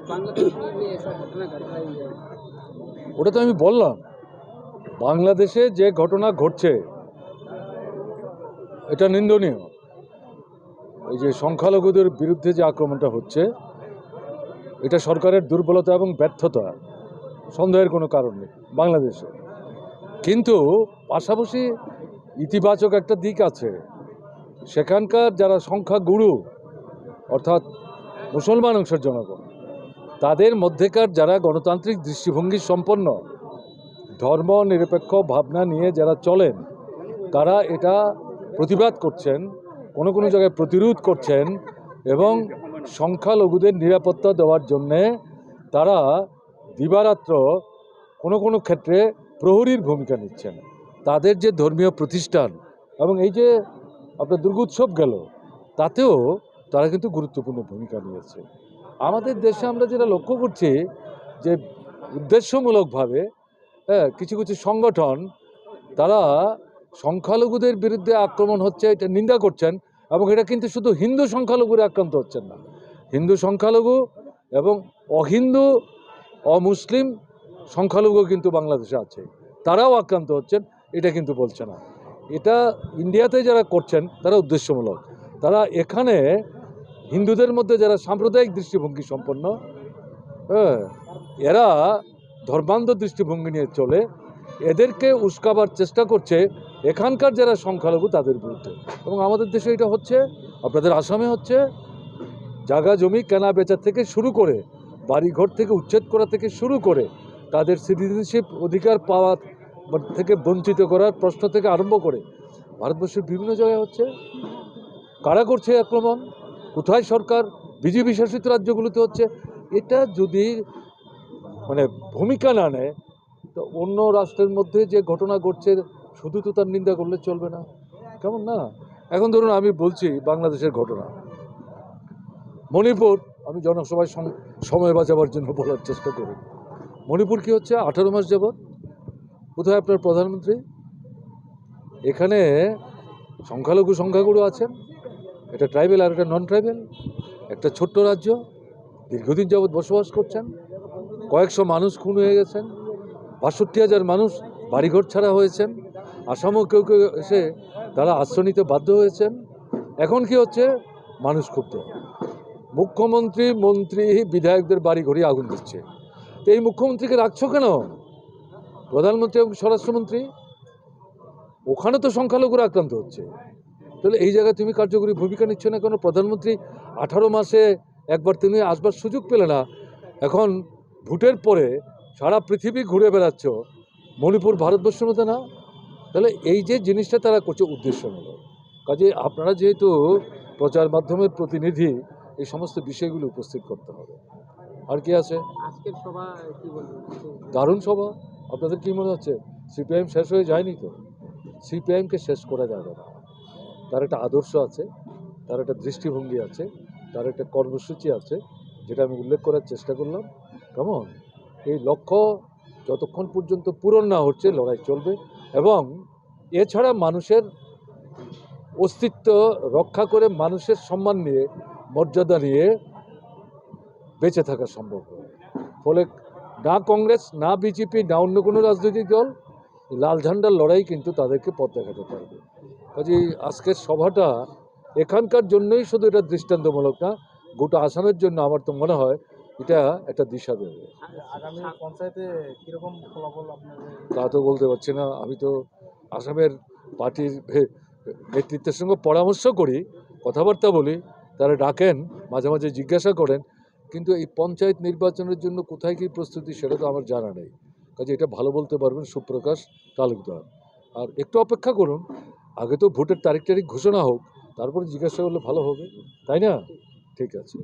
बांग्लादेश में ऐसा घटना घट रही है। ওটা তো আমি বললাম, বাংলাদেশে যে ঘটনা ঘটছে এটা নিন্দনীয়। এই যে সংখ্যালঘুদের বিরুদ্ধে যে আক্রমণটা হচ্ছে, এটা সরকারের দুর্বলতা এবং ব্যর্থতা, সন্দেহের কোনো কারণ নেই বাংলাদেশে। কিন্তু পাশাপাশি ইতিবাচক একটা দিক আছে। সেখানকার যারা সংখ্যাগুরু, অর্থাৎ মুসলমান অংশের জনগণ, তাদের মধ্যেকার যারা গণতান্ত্রিক দৃষ্টিভঙ্গি সম্পন্ন, ধর্ম নিরপেক্ষ ভাবনা নিয়ে যারা চলেন, তারা এটা প্রতিবাদ করছেন, কোনো কোনো জায়গায় প্রতিরোধ করছেন এবং সংখ্যালঘুদের নিরাপত্তা দেওয়ার জন্যে তারা দিবারাত্র কোনো কোনো ক্ষেত্রে প্রহরীর ভূমিকা নিচ্ছেন। তাদের যে ধর্মীয় প্রতিষ্ঠান এবং এই যে আপনার দুর্গোৎসব গেল, তাতেও তারা কিন্তু গুরুত্বপূর্ণ ভূমিকা নিয়েছে। আমাদের দেশে আমরা যেটা লক্ষ্য করছি যে উদ্দেশ্যমূলকভাবে কিছু কিছু সংগঠন তারা সংখ্যালঘুদের বিরুদ্ধে আক্রমণ হচ্ছে এটা নিন্দা করছেন, এবং এটা কিন্তু শুধু হিন্দু সংখ্যালঘুরা আক্রান্ত হচ্ছেন না, হিন্দু সংখ্যালঘু এবং অহিন্দু অমুসলিম সংখ্যালঘু কিন্তু বাংলাদেশে আছে, তারাও আক্রান্ত হচ্ছেন, এটা কিন্তু বলছে না। এটা ইন্ডিয়াতে যারা করছেন তারা উদ্দেশ্যমূলক। তারা এখানে হিন্দুদের মধ্যে যারা সাম্প্রদায়িক দৃষ্টিভঙ্গি সম্পন্ন, এরা ধর্মান্ধ দৃষ্টিভঙ্গি নিয়ে চলে, এদেরকে উস্কাবার চেষ্টা করছে এখানকার যারা সংখ্যালঘু তাদের বিরুদ্ধে। এবং আমাদের দেশে এটা হচ্ছে, আপনাদের আসামে হচ্ছে, জায়গা জমি কেনা বেচা থেকে শুরু করে, বাড়িঘর থেকে উচ্ছেদ করা থেকে শুরু করে, তাদের সিটিজেনশিপ অধিকার পাওয়া থেকে বঞ্চিত করার প্রশ্ন থেকে আরম্ভ করে ভারতবর্ষের বিভিন্ন জায়গায় হচ্ছে। কারা করছে আক্রমণ? কোথায় সরকার? বিজেপি শাসিত রাজ্যগুলোতে হচ্ছে। এটা যদি ভূমিকা না নেয়, তো অন্য রাষ্ট্রের মধ্যে যে ঘটনা ঘটছে শুধু তো তার নিন্দা করলে চলবে না, কেমন না? এখন ধরুন আমি বলছি বাংলাদেশের ঘটনা, মণিপুর, আমি জনসভায় সময় বাঁচাবার জন্য বলার চেষ্টা করি। মণিপুর কি হচ্ছে? 18 মাস যাবৎ কোথায় আপনার প্রধানমন্ত্রী? এখানে সংখ্যাগুরু আছেন, এটা ট্রাইবেল আর এটা নন ট্রাইবেল, একটা ছোট্ট রাজ্য, দীর্ঘদিন যাবৎ বসবাস করছেন, কয়েকশো মানুষ খুন হয়ে গেছেন, ৬২,০০০ মানুষ বাড়িঘর ছাড়া হয়েছেন, আসামও কেউ কেউ এসে তারা আশ্রয় নিতে বাধ্য হয়েছেন। এখন কি হচ্ছে? মানুষ ক্ষুব্ধ, মুখ্যমন্ত্রী মন্ত্রী বিধায়কদের বাড়িঘরে আগুন দিচ্ছে। তো এই মুখ্যমন্ত্রীকে রাখছো কেন? প্রধানমন্ত্রী এবং স্বরাষ্ট্রমন্ত্রী, ওখানে তো সংখ্যালঘুরা আক্রান্ত হচ্ছে, তাহলে এই জায়গায় তুমি কার্যকরী ভূমিকা নিচ্ছ না কেন? প্রধানমন্ত্রী 18 মাসে একবার তিনি আসবার সুযোগ পেলে না, এখন ভোটের পরে সারা পৃথিবী ঘুরে বেড়াচ্ছ, মণিপুর ভারতবর্ষের মধ্যে না? তাহলে এই যে জিনিসটা তারা করছে উদ্দেশ্যমূলক। কাজে আপনারা যেহেতু প্রচার মাধ্যমের প্রতিনিধি, এই সমস্ত বিষয়গুলো উপস্থিত করতে হবে। আর কি আছে? আজকের সভা কি বলবেন? দারুণ সভা। আপনাদের কি মনে হচ্ছে সিপিআইএম শেষ হয়ে যায়নি? তো সিপিআইএমকে শেষ করা যাবে না। তার একটা আদর্শ আছে, তার একটা দৃষ্টিভঙ্গি আছে, তার একটা কর্মসূচি আছে, যেটা আমি উল্লেখ করার চেষ্টা করলাম। কেমন? এই লক্ষ্য যতক্ষণ পর্যন্ত পূরণ না হচ্ছে লড়াই চলবে, এবং এছাড়া মানুষের অস্তিত্ব রক্ষা করে মানুষের সম্মান নিয়ে, মর্যাদা নিয়ে বেঁচে থাকা সম্ভব হবে। ফলে না কংগ্রেস, না বিজেপি, না অন্য কোনো রাজনৈতিক দল লাল ঝান্ডার লড়াই কিন্তু তাদেরকে পথ দেখাতে পারবে। কাজে আজকের সভাটা এখানকার জন্যই শুধু এটা দৃষ্টান্তমূলক না, গোটা আসামের জন্য আমার তো মনে হয় এটা একটা দিশা দেবে। আগামী পঞ্চায়েতে কিরকম ফলাফল আপনাদের? তা তো বলতে পারছি না, আমি তো আসামের পার্টির নেতৃত্বের সঙ্গে পরামর্শ করি, কথাবার্তা বলি, তারা ডাকেন, মাঝে মাঝে জিজ্ঞাসা করেন, কিন্তু এই পঞ্চায়েত নির্বাচনের জন্য কোথায় কী প্রস্তুতি সেটা তো আমার জানা নেই। কাজে এটা ভালো বলতে পারবেন সুপ্রকাশ তালুকদার। আর একটু অপেক্ষা করুন, আগে তো ভোটের তারিখ ঘোষণা হোক, তারপরে জিজ্ঞাসা করলে ভালো হবে, তাই না? ঠিক আছে।